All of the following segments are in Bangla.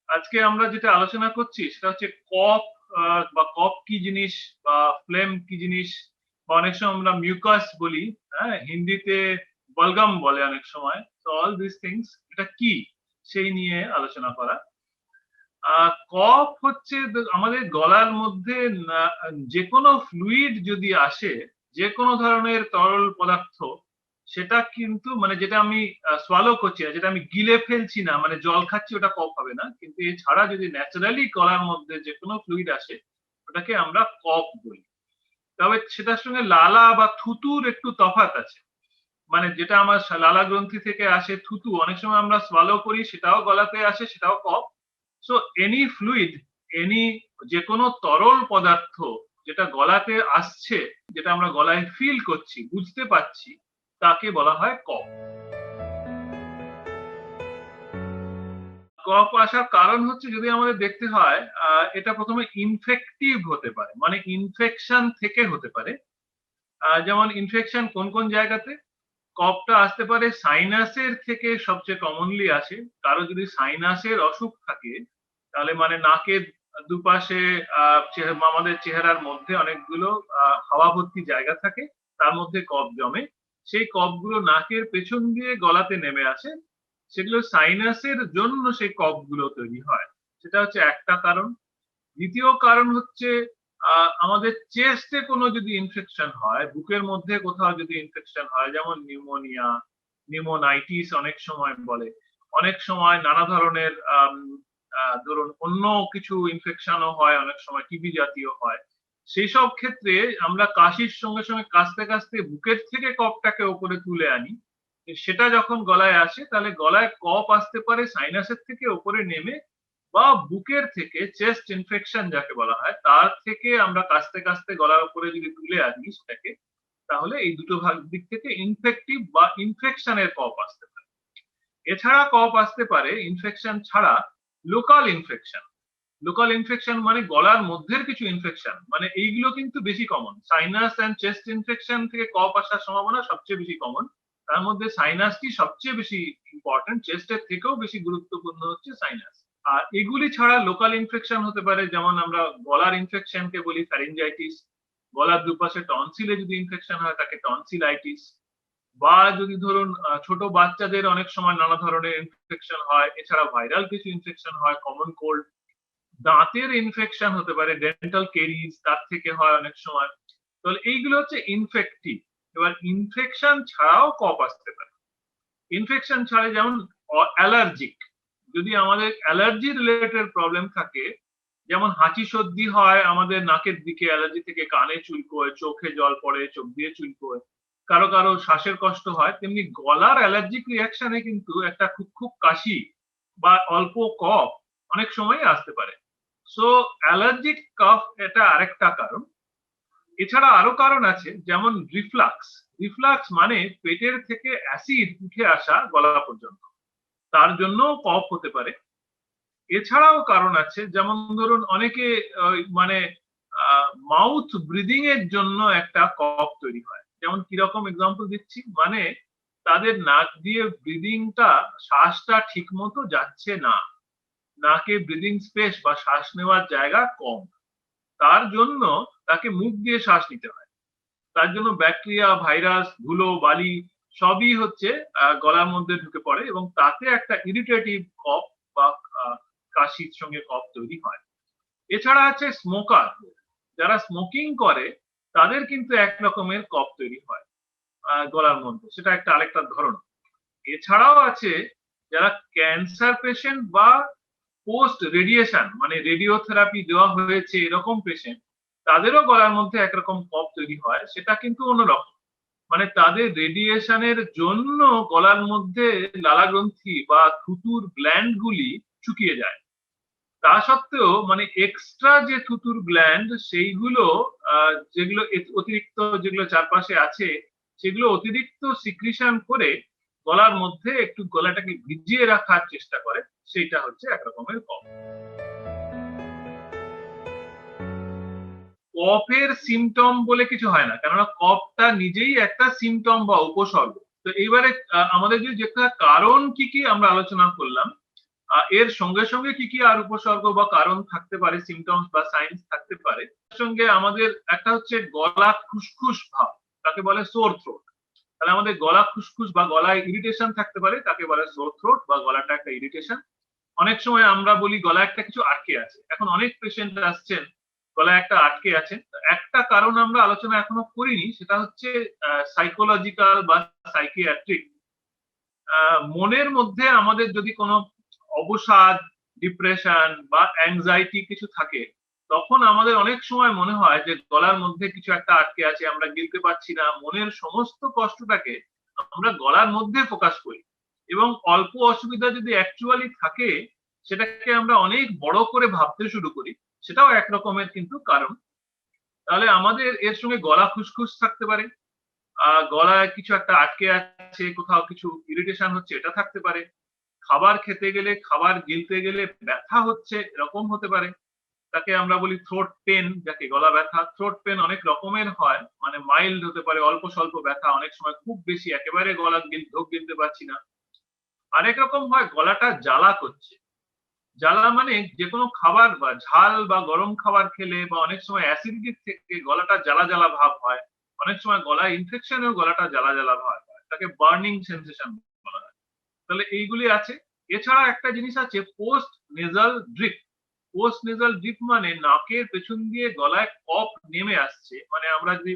আজকে আমরা যেটা আলোচনা করছি সেটা হচ্ছে কফ বা কফ কি জিনিস বা ফ্লেম কি জিনিস বা অনেক সময় আমরা মিউকাস বলি, হ্যাঁ, হিন্দিতে বলগাম বলে অনেক সময়। তো অল দিস থিংস এটা কি সেই নিয়ে আলোচনা করা। কফ হচ্ছে আমাদের গলার মধ্যে যে কোনো ফ্লুইড যদি আসে, যে কোনো ধরনের তরল পদার্থ, সেটা কিন্তু মানে যেটা আমি সোয়ালো করছি না, যেটা আমি গিলে ফেলছি না, মানে জল খাচ্ছি, ওটা কফ হবে না। কিন্তু এছাড়া যদি ন্যাচারালি গলার মধ্যে যে কোনো ফ্লুইড আসে, ওটাকে আমরা কফ বলি। তবে সেটার সঙ্গে লালা বা থুতুর একটু তফাৎ আছে। মানে যেটা আমার লালা গ্রন্থি থেকে আসে থুতু, অনেক সময় আমরা সোয়ালো করি, সেটাও গলাতে আসে, সেটাও কফ। সো এনি ফ্লুইড, এনি যে কোনো তরল পদার্থ যেটা গলাতে আসছে, যেটা আমরা গলায় ফিল করছি, বুঝতে পাচ্ছি, তাকে বলা হয় কফ। কফ আসার কারণ হচ্ছে যদি আমাদের দেখতে হয়, এটা প্রথমে ইনফেক্টিভ হতে পারে, মানে ইনফেকশন থেকে হতে পারে। যেমন ইনফেকশন কোন কোন জায়গাতে কফটা আসতে পারে, সাইনাসের থেকে সবচেয়ে কমনলি আসে। কারো যদি সাইনাসের অসুখ থাকে, তাহলে মানে নাকের দুপাশে আমাদের চেহারার মধ্যে অনেকগুলো হাওয়া ভর্তি জায়গা থাকে, তার মধ্যে কফ জমে। সেই কফগুলো নাকের পেছন দিয়ে গলাতে নেমে আসে, সেগুলো সাইনাসের জন্য সেই কফগুলো তৈরি হয়। সেটা হচ্ছে একটা কারণ। দ্বিতীয় কারণ হচ্ছে আমাদের চেস্টে কোনো যদি ইনফেকশন হয়, বুকের মধ্যে কোথাও যদি ইনফেকশন হয়, যেমন নিউমোনিয়া, নিউমোনাইটিস অনেক সময় বলে, অনেক সময় নানা ধরনের ধরুন অন্য কিছু ইনফেকশনও হয়, অনেক সময় টিবি জাতীয় হয়। সেই সব ক্ষেত্রে আমরা কাশির সঙ্গে সঙ্গে কাশতে কাশতে বুকের থেকে কফটাকে ওপরে তুলে আনি। সেটা যখন গলায় আসে, তাহলে গলায় কফ আসতে পারে সাইনাসের থেকে ওপরে নেমে, বা বুকের থেকে চেস্ট ইনফেকশন যাকে বলা হয়, তার থেকে আমরা কাশতে কাশতে গলার উপরে যদি তুলে আনি সেটাকে, তাহলে এই দুটো ভাগ দিক থেকে ইনফেক্টিভ বা ইনফেকশনের কফ আসতে পারে। এছাড়া কফ আসতে পারে ইনফেকশন ছাড়া লোকাল ইনফেকশন। লোকাল ইনফেকশন মানে গলার মধ্যের কিছু ইনফেকশন, মানে এইগুলো কিন্তু বেশি common. Sinus and chest infection থেকে কফ আসার সম্ভাবনা সবচেয়ে বেশি কমন। তার মধ্যে সাইনাসটি সবচেয়ে বেশি ইম্পর্টেন্ট, চেস্টের থেকেও বেশি গুরুত্বপূর্ণ হচ্ছে সাইনাস। আর এগুলি ছাড়া লোকাল ইনফেকশন হতে পারে, যেমন আমরা গলার ইনফেকশনকে বলি ফ্যারিঞ্জাইটিস। গলার দুপাশে টনসিলে যদি ইনফেকশন হয় তাকে টনসিলাইটিস। বা যদি ধরুন ছোট বাচ্চাদের অনেক সময় নানা ধরনের ইনফেকশন হয়, এছাড়া ভাইরাল কিছু ইনফেকশন হয়, কমন কোল্ড। দাঁতের ইনফেকশন হতে পারে, ডেন্টাল কেরিজ, তার থেকে হয় অনেক সময়। তাহলে এইগুলো হচ্ছে ইনফেক্টিভ। এবার ইনফেকশন ছাড়াও কফ আসতে পারে। ইনফেকশন ছাড়া যেমন অ্যালার্জিক, যদি আমাদের অ্যালার্জি রিলেটেড প্রবলেম থাকে, যেমন হাঁচি সর্দি হয় আমাদের নাকের দিকে, অ্যালার্জি থেকে কানে চুলকোয়, চোখে জল পড়ে, চোখ দিয়ে চুলকোয়, কারো কারো শ্বাসের কষ্ট হয়, তেমনি গলার অ্যালার্জিক রিয়াকশনে কিন্তু একটা খুব খুব কাশি বা অল্প কফ অনেক সময় আসতে পারে। সো অ্যালার্জিক কফ এটা আরেকটা কারণ। এছাড়া আরো কারণ আছে, যেমন রিফ্লাক্স। রিফ্লাক্স মানে পেটের থেকে অ্যাসিড উঠে আসা গলা পর্যন্ত, তার জন্য কফ হতে পারে। এছাড়াও কারণ আছে, যেমন ধরুন অনেকে মানে মাউথ ব্রিদিং এর জন্য একটা কফ তৈরি হয়। যেমন কিরকম এক্সাম্পল দিচ্ছি, মানে তাদের নাক দিয়ে ব্রিদিংটা, শ্বাসটা ঠিক মতো যাচ্ছে না, নাকে ব্রিদিং স্পেস বা শ্বাস নেওয়ার জায়গা কম, তার জন্য তাকে মুখ দিয়ে শ্বাস নিতে হয়। তার জন্য ব্যাকটেরিয়া, ভাইরাস, ধুলো, বালি সবই হচ্ছে গলার মধ্যে ঢুকে পড়ে, এবং তাতে একটা ইরিটেটিভ কফ বা কাশির সঙ্গে কফ তৈরি হয়। এছাড়া আছে স্মোকার, যারা স্মোকিং করে তাদের কিন্তু এক রকমের কফ তৈরি হয় গলার মধ্যে, সেটা একটা আরেকটা ধরন। এছাড়াও আছে যারা ক্যান্সার পেশেন্ট বা পোস্ট রেডিয়েশন, মানে রেডিওথেরাপি দেওয়া হয়েছে এরকম পেশেন্ট, তাদেরও গলার মধ্যে একরকম কফ তৈরি হয়, সেটা কিন্তু অন্যরকম। মানে তাদের রেডিয়েশনের জন্য গলার মধ্যে লালা গ্রন্থি বা থুতুর গ্ল্যান্ড গুলি শুকিয়ে যায়। তা সত্ত্বেও মানে এক্সট্রা যে থুতুর গ্ল্যান্ড, সেইগুলো যেগুলো অতিরিক্ত যেগুলো চারপাশে আছে, সেগুলো অতিরিক্ত সিক্রিশন করে গলার মধ্যে একটু গলাটাকে ভিজিয়ে রাখার চেষ্টা করে, সেইটা হচ্ছে একরকমের কফ। কফের সিমটম বলে কিছু হয় না, কেননা কফটা নিজেই একটা সিমটম বা উপসর্গ। তো এইবারে আমাদের যে কারণ কি কি আমরা আলোচনা করলাম, এর সঙ্গে সঙ্গে কি কি আর উপসর্গ বা কারণ থাকতে পারে, সিমটমস বা সাইন্স থাকতে পারে, তার সঙ্গে আমাদের একটা হচ্ছে গলা খুসখুস ভাব, তাকে বলে সোর থ্রোট। তাহলে আমাদের গলা খুসখুস বা গলায় ইরিটেশন থাকতে পারে, তাকে বলে সোর থ্রোট বা গলাটা একটা ইরিটেশন। অনেক সময় আমরা বলি গলায় একটা কিছু আটকে আছে। এখন অনেক পেশেন্ট আসছেন গলায় একটা আটকে আছে। একটা কারণ আমরা আলোচনা এখনো করিনি, সেটা হচ্ছে সাইকোলজিক্যাল বা সাইকিয়াট্রিক। মনের মধ্যে আমাদের যদি কোনো অবসাদ, ডিপ্রেশন বা অ্যাংজাইটি কিছু থাকে, তখন আমাদের অনেক সময় মনে হয় যে গলার মধ্যে কিছু একটা আটকে আছে, আমরা গিলতে পারছি না। মনের সমস্ত কষ্টটাকে আমরা গলার মধ্যে ফোকাস করি, এবং অল্প অসুবিধা যদি অ্যাকচুয়ালি থাকে, সেটাকে আমরা অনেক বড় করে ভাবতে শুরু করি। সেটাও এক রকমের কিন্তু কারণ। তাহলে আমাদের এর সঙ্গে গলা খুসখুস থাকতে পারে, গলায় কিছু একটা আটকে আছে, কোথাও কিছু ইরিটেশন হচ্ছে, এটা থাকতে পারে। খাবার খেতে গেলে, খাবার গিলতে গেলে ব্যথা হচ্ছে, এরকম হতে পারে। তাকে আমরা বলি থ্রোট পেন, যাকে গলা ব্যথা। থ্রোট পেন অনেক রকমের হয়, মানে মাইল্ড হতে পারে, অল্প স্বল্প ব্যথা, অনেক সময় খুব বেশি, একেবারে গলা ঢোক গিলতে পারছি না। আরেক রকম হয় গলাটা জ্বালা করছে। জ্বালা মানে যে কোনো খাবার বা ঝাল বা গরম খাবার খেলে, বা অনেক সময় অ্যাসিডিটি থেকে গলাটা জ্বালা জ্বালা ভাব হয়। অনেক সময় গলায় ইনফেকশনেও গলাটা জ্বালা জ্বালা ভাব হয়, তাকে বার্নিং সেন্সেশন বলা হয়। তাহলে এইগুলি আছে। এছাড়া একটা জিনিস আছে post nasal drip. Post nasal drip মানে নাকের পেছন দিয়ে গলায় কফ নেমে আসছে, মানে আমরা যদি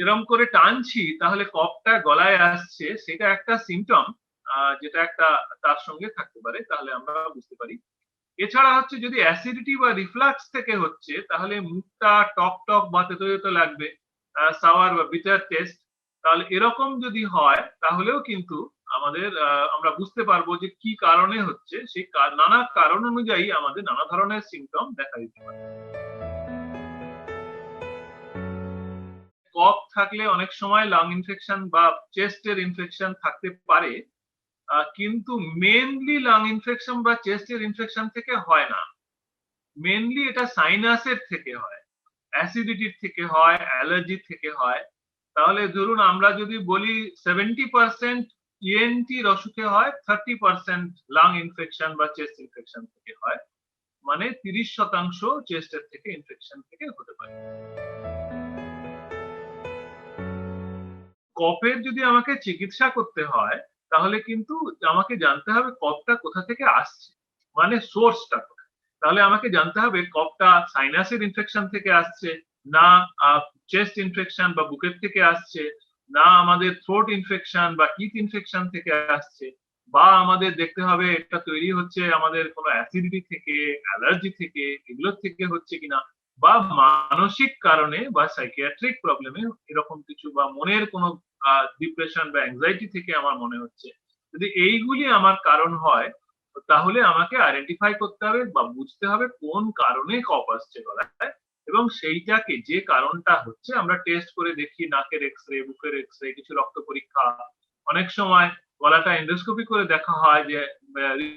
এরকম করে টানছি তাহলে কফটা গলায় আসছে, সেটা একটা সিমটম, যেটা একটা তার সঙ্গে থাকতে পারে, তাহলে আমরা বুঝতে পারি। এছাড়া হচ্ছে যদি অ্যাসিডিটি বা রিফ্লাক্স থেকে হচ্ছে, তাহলে মুখটা টক টক বা তেতো তেতো লাগবে, সাওয়ার বা বিটার টেস্ট। তাহলে এরকম যদি হয়, তাহলেও কিন্তু আমাদের আমরা বুঝতে পারবো যে কি কারণে হচ্ছে। সেই নানা কারণ অনুযায়ী আমাদের নানা ধরনের সিমটম দেখা দিতে পারে। কফ থাকলে অনেক সময় লাং ইনফেকশন বা চেস্টের ইনফেকশন থাকতে পারে, কিন্তু মেনলি লাং ইনফেকশন বা চেস্টের ইনফেকশন থেকে হয় না। মেনলি এটা সাইনাসের থেকে হয়, অ্যাসিডিটির থেকে হয়, অ্যালার্জি থেকে হয়। তাহলে ধরুন আমরা যদি বলি 70% ইএনটির অসুখে হয়, 30% লাং ইনফেকশন বা চেস্ট ইনফেকশন থেকে হয়, মানে 30% চেস্টের থেকে ইনফেকশন থেকে হতে পারে। কফের যদি আমাকে চিকিৎসা করতে হয়, তাহলে কিন্তু আমাকে জানতে হবে কফটা কোথা থেকে আসছে, মানে সোর্সটা কোথায়। তাহলে আমাকে জানতে হবে কফটা সাইনাসের ইনফেকশন থেকে আসছে, না চেস্ট ইনফেকশন বা বুকের থেকে আসছে, না আমাদের থ্রোট ইনফেকশন বা টিথ ইনফেকশন থেকে আসছে, বা আমাদের দেখতে হবে এটা তৈরি হচ্ছে আমাদের কোনো অ্যাসিডিটি থেকে, অ্যালার্জি থেকে, এগুলোর থেকে হচ্ছে কিনা, বা মানসিক কারণে বা সাইকিয়াট্রিক প্রবলেমে এরকম কিছু, বা মনের কোনো ডিপ্রেশন বা অ্যাংজাইটি থেকে আমার মনে হচ্ছে। যদি এইগুলি আমার কারণ হয়, তাহলে আমাকে আইডেন্টিফাই করতে হবে বা বুঝতে হবে কোন কারণে কফ আসছে গলায়, এবং সেইটাকে, যে কারণটা হচ্ছে, আমরা টেস্ট করে দেখি, নাকের এক্সরে, বুকের এক্সরে, কিছু রক্ত পরীক্ষা। অনেক সময় গলাটা এন্ডোস্কোপি করে দেখা হয় যে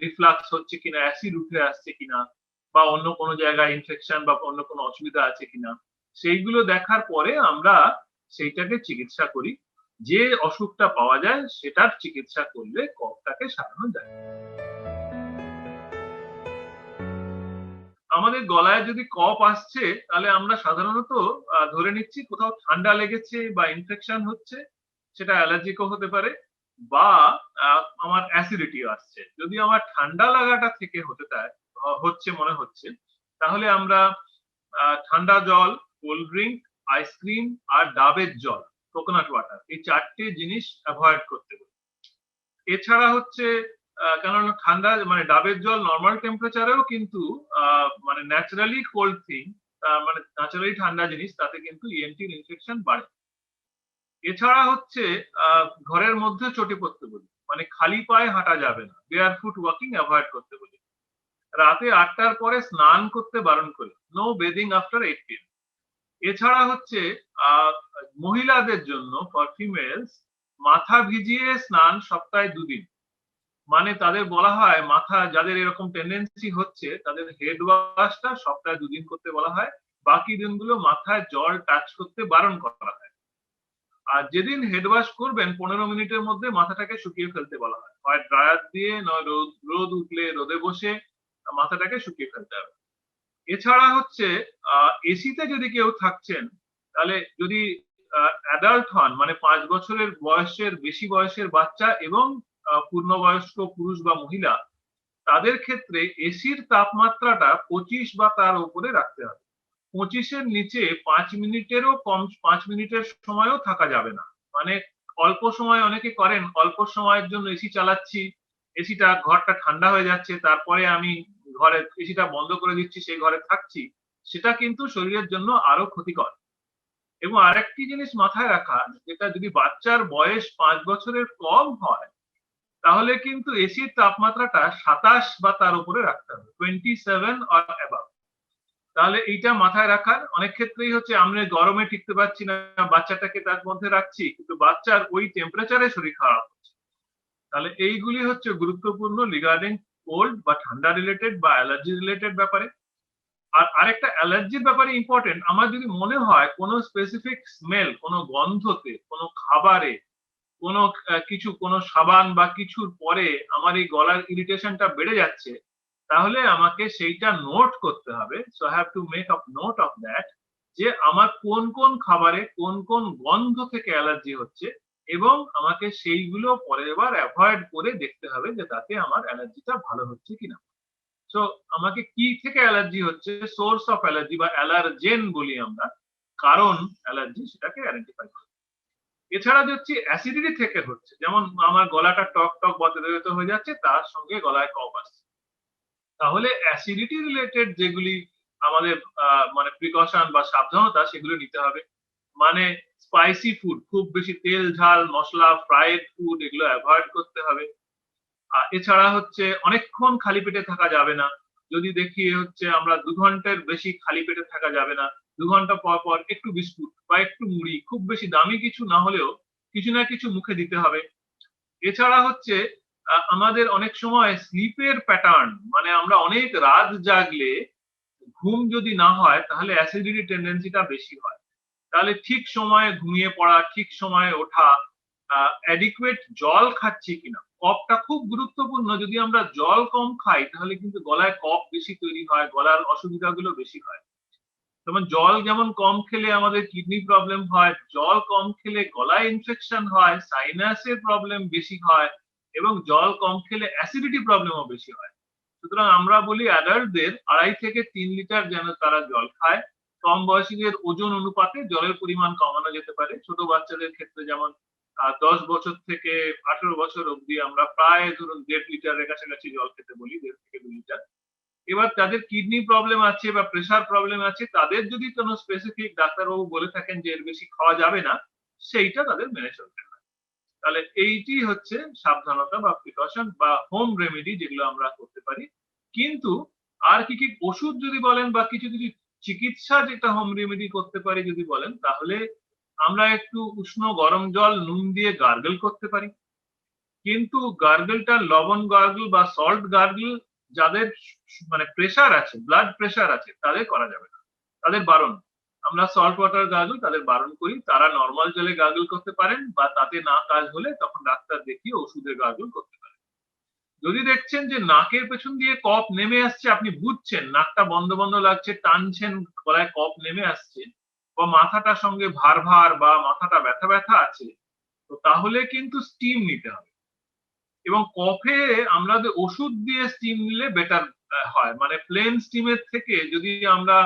রিফ্লাক্স হচ্ছে কিনা, অ্যাসিড উঠে আসছে কিনা, বা অন্য কোনো জায়গায় ইনফেকশন বা অন্য কোনো অসুবিধা আছে কিনা। সেইগুলো দেখার পরে আমরা সেইটাকে চিকিৎসা করি। যে অসুখটা পাওয়া যায় সেটার চিকিৎসা করলে কফটাকে সারানো যায়। আমাদের গলায় যদি কফ আসছে, তাহলে আমরা সাধারণত ধরে নিচ্ছি কোথাও ঠান্ডা লেগেছে বা ইনফেকশন হচ্ছে, সেটা অ্যালার্জিকও হতে পারে, বা আমার অ্যাসিডিটি আসছে। যদি আমার ঠান্ডা লাগাটা থেকে হচ্ছে মনে হচ্ছে, তাহলে আমরা ঠান্ডা জল, কোল্ড ড্রিঙ্ক, আইসক্রিম আর ডাবের জল, কোকোনাট ওয়াটার, এই 4টে জিনিস অ্যাভয়েড করতে হবে। এছাড়া হচ্ছে কেননা ঠান্ডা, মানে ডাবের জল নরমাল টেম্পারেচারেও কিন্তু মানে ন্যাচারালি কোল্ড থিং, মানে ন্যাচারালি ঠান্ডা জিনিস, তাতে কিন্তু ইএনটির ইনফেকশন বাড়ে। এছাড়া হচ্ছে ঘরের মধ্যে চটি পড়তে বলি, মানে খালি পায়ে হাঁটা যাবে না, বেয়ার ফুট ওয়াকিং অ্যাভয়েড করতে বলি। রাতে 8টার পরে স্নান করতে বারণ করি, নো বেদিং আফটার 8 PM। এছাড়া হচ্ছে আহ মহিলাদের জন্য, ফর ফিমেলস, মাথা ভিজিয়ে স্নান সপ্তাহে 2 দিন। মানে তাদের বলা হয়, মাথা যাদের এরকম টেন্ডেন্সি হচ্ছে, তাদের হেড ওয়াশটা সপ্তাহে 2 দিন করতে বলা হয়, বাকি দিনগুলো মাথায় জল টাচ করতে বারণ করা হয়। আর যেদিন হেড ওয়াশ করবেন 15 মিনিটের মধ্যে মাথাটাকে শুকিয়ে ফেলতে বলা হয়, হয় ড্রায়ার দিয়ে নয় রোদ উঠলে রোদে বসে মাথাটাকে শুকিয়ে ফেলতে হবে। এছাড়া হচ্ছে এসিতে যদি কেউ থাকছেন, তাহলে যদি অ্যাডাল্ট হন, মানে 5 বছরের বয়সের বেশি বয়সের বাচ্চা এবং পূর্ণবয়স্ক পুরুষ বা মহিলা, তাদের ক্ষেত্রে এসির তাপমাত্রাটা 25 বা তার উপরে রাখতে হবে। 25-এর নিচে 5 মিনিটেরও কম, 5 মিনিটের সময়ও থাকা যাবে না। মানে অল্প সময় অনেকে করেন, অল্প সময়ের জন্য এসি চালাচ্ছি, এসিটা ঘরটা ঠান্ডা হয়ে যাচ্ছে, তারপরে আমি ঘরে এসিটা বন্ধ করে দিচ্ছি, সেই ঘরে থাকছি, সেটা কিন্তু শরীরের জন্য আরো ক্ষতিকর। এবং আরেকটি জিনিস মাথায় রাখা, যেটা যদি বাচ্চার বয়স 5 বছরের কম হয়, তাহলে কিন্তু এসির তাপমাত্রাটা 27 বা তার উপরে রাখতে হবে, 27 অর অ্যাবাভ। তাহলে এইটা মাথায় রাখার। অনেক ক্ষেত্রেই হচ্ছে আমরা গরমে টিকতে পারছি না, বাচ্চাটাকে তার মধ্যে রাখছি, কিন্তু বাচ্চার ওই টেম্পারেচারে শরীর খারাপ হচ্ছে। তাহলে এইগুলি হচ্ছে গুরুত্বপূর্ণ রিগার্ডিং কোল্ড বা ঠান্ডা রিলেটেড বা অ্যালার্জি রিলেটেড ব্যাপারে। আর আরেকটা অ্যালার্জির ব্যাপারে ইম্পর্টেন্ট, আমার যদি মনে হয় কোনো স্পেসিফিক স্মেল, কোনো গন্ধতে, কোনো খাবারে, কোনো কিছু, কোনো সাবান বা কিছুর পরে আমার এই গলার ইরিটেশনটা বেড়ে যাচ্ছে, তাহলে আমাকে সেইটা নোট করতে হবে। So I have to make up note of that, যে আমার কোন কোন খাবারে কোন কোন গন্ধ থেকে অ্যালার্জি হচ্ছে, এবং আমাকে সেইগুলো পরের বার অ্যাভয়েড করে দেখতে হবে যে তাতে আমার অ্যালার্জিটা ভালো হচ্ছে কিনা। সো আমাকে কি থেকে অ্যালার্জি হচ্ছে, সোর্স অফ অ্যালার্জি বা অ্যালার্জেন বলি আমরা, কারণ অ্যালার্জি, সেটাকে আইডেন্টিফাই করা। এছাড়া যে হচ্ছে অ্যাসিডিটি থেকে হচ্ছে, যেমন আমার গলাটা টক টক বদলে হয়ে যাচ্ছে, তার সঙ্গে গলায় কফ আসছে, তাহলে অ্যাসিডিটি রিলেটেড যেগুলি আমাদের মানে প্রিকশন বা সাবধানতা, সেগুলো নিতে হবে। মানে স্পাইসি ফুড, খুব বেশি তেল ঝাল মশলা ফ্রাইড ফুড, এগুলো অ্যাভয়েড করতে হবে। এছাড়া হচ্ছে অনেকক্ষণ খালি পেটে থাকা যাবে না। যদি দেখি হচ্ছে আমরা 2 ঘন্টার বেশি খালি পেটে থাকা যাবে না, 2 ঘন্টা পর পর একটু বিস্কুট বা একটু মুড়ি, খুব বেশি দামি কিছু না হলেও কিছু না কিছু মুখে দিতে হবে। এছাড়া হচ্ছে আমাদের অনেক সময় স্লিপের প্যাটার্ন, মানে আমরা অনেক রাত জাগলে ঘুম যদি না হয়, তাহলে অ্যাসিডিটি টেন্ডেন্সিটা বেশি হয়। তাহলে ঠিক সময়ে ঘুমিয়ে পড়া, ঠিক সময়ে ওঠা, অ্যাডিকুয়েট জল খাচ্ছি কিনা, কফটা খুব গুরুত্বপূর্ণ। যদি আমরা জল কম খাই, তাহলে কিন্তু গলায় কফ বেশি তৈরি হয়, গলার অসুবিধাগুলো বেশি হয়। যেমন জল যেমন কম খেলে আমাদের কিডনি প্রবলেম হয়, জল কম খেলে গলায় ইনফেকশন হয়, সাইনাসের প্রবলেম বেশি হয়, এবং জল কম খেলে অ্যাসিডিটি প্রবলেমও বেশি হয়। সুতরাং আমরা বলি অ্যাডাল্টদের 2.5 থেকে 3 লিটার যেন তারা জল খায়। কম বয়সীদের ওজন অনুপাতে জলের পরিমাণ কমানো যেতে পারে। ছোট বাচ্চাদের ক্ষেত্রে যেমন 10 বছর থেকে 18 বছর অবধি আমরা প্রায় ধরুন 1.5 লিটারের কাছাকাছি জল খেতে বলি, 1.5 থেকে 2 লিটার। এবার যাদের কিডনি প্রবলেম আছে বা প্রেসার প্রবলেম আছে, তাদের যদি কোনো স্পেসিফিক ডাক্তারবাবু বলে থাকেন যে এর বেশি খাওয়া যাবে না, সেইটা তাদের মেনে চলতে হয়। তাহলে এইটি হচ্ছে সাবধানতা বা প্রিকশন বা হোম রেমেডি, যেগুলো আমরা করতে পারি। কিন্তু আর কি কি ওষুধ যদি বলেন বা কিছু কিছু চিকিৎসা যেটা হোম রেমেডি করতে পারি যদি বলেন, তাহলে আমরা একটু উষ্ণ গরম জল নুন দিয়ে গার্গল করতে পারি। কিন্তু গার্গলটা লবণ গার্গল বা সল্ট গার্গল, যাদের মানে প্রেসার আছে, ব্লাড প্রেসার আছে, তাদের করা যাবে না, তাদের বারণ। আমরা সল্ট ওয়াটার গার্গল তাদের বারণ করি, তারা নর্মাল জলে গার্গল করতে পারেন, বা তাতে না কাজ হলে তখন ডাক্তার দেখিয়ে ওষুধের গার্গল করতে পারেন। যদি দেখছেন যে নাকের পেছন দিয়ে কফ নেমে আসছে, আপনি বুঝছেন নাকটা বন্ধ বন্ধ লাগছে, টানছেন, গলায় কফ নেমে আসছে, বা মাথাটার সঙ্গে ভার ভার বা মাথাটা ব্যথা ব্যথা আছে, তো তাহলে কিন্তু স্টিম নিতে হবে। এবং কফে আমরা ওষুধ দিয়ে স্টিম নিলে বেটার হয়। মানে প্লেন স্টিমের থেকে যদি আমরা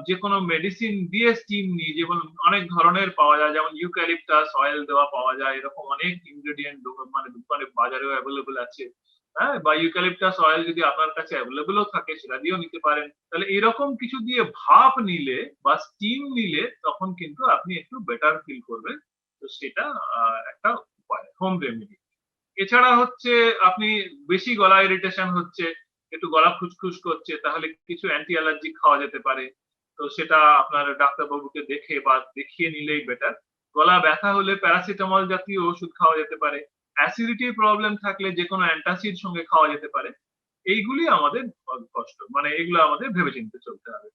যে কোনো মেডিসিন দিয়ে স্টিম নিই, যেমন অনেক ধরনের পাওয়া যায়, যেমন ইউক্যালিপটাস অয়েল দেওয়া পাওয়া যায়, এরকম অনেক ইনগ্রেডিয়েন্ট মানে দোকানে বাজারেও অ্যাভেলেবল আছে। হ্যাঁ, বা ইউক্যালিপটাস অয়েল যদি আপনার কাছে অ্যাভেলেবলও থাকে, সেটা দিয়েও নিতে পারেন। তাহলে এরকম কিছু দিয়ে ভাপ নিলে বা স্টিম নিলে তখন কিন্তু আপনি একটু বেটার ফিল করবেন। তো সেটা একটা উপায়, হোম রেমেডি। এছাড়া হচ্ছে আপনি বেশি গলা ইরিটেশন হচ্ছে, একটু গলা খুসখুস করছে, তাহলে কিছু অ্যান্টি অ্যালার্জিক খাওয়া যেতে পারে। তো সেটা আপনার ডাক্তারবাবুকে দেখে বা দেখিয়ে নিলেই বেটার। গলা ব্যথা হলে প্যারাসিটামল জাতীয় ওষুধ খাওয়া যেতে পারে। অ্যাসিডিটির প্রবলেম থাকলে যে কোনো অ্যান্টাসিড সঙ্গে খাওয়া যেতে পারে। এইগুলি আমাদের কষ্ট, মানে এগুলো আমাদের ভেবেচিন্তে চলতে হবে।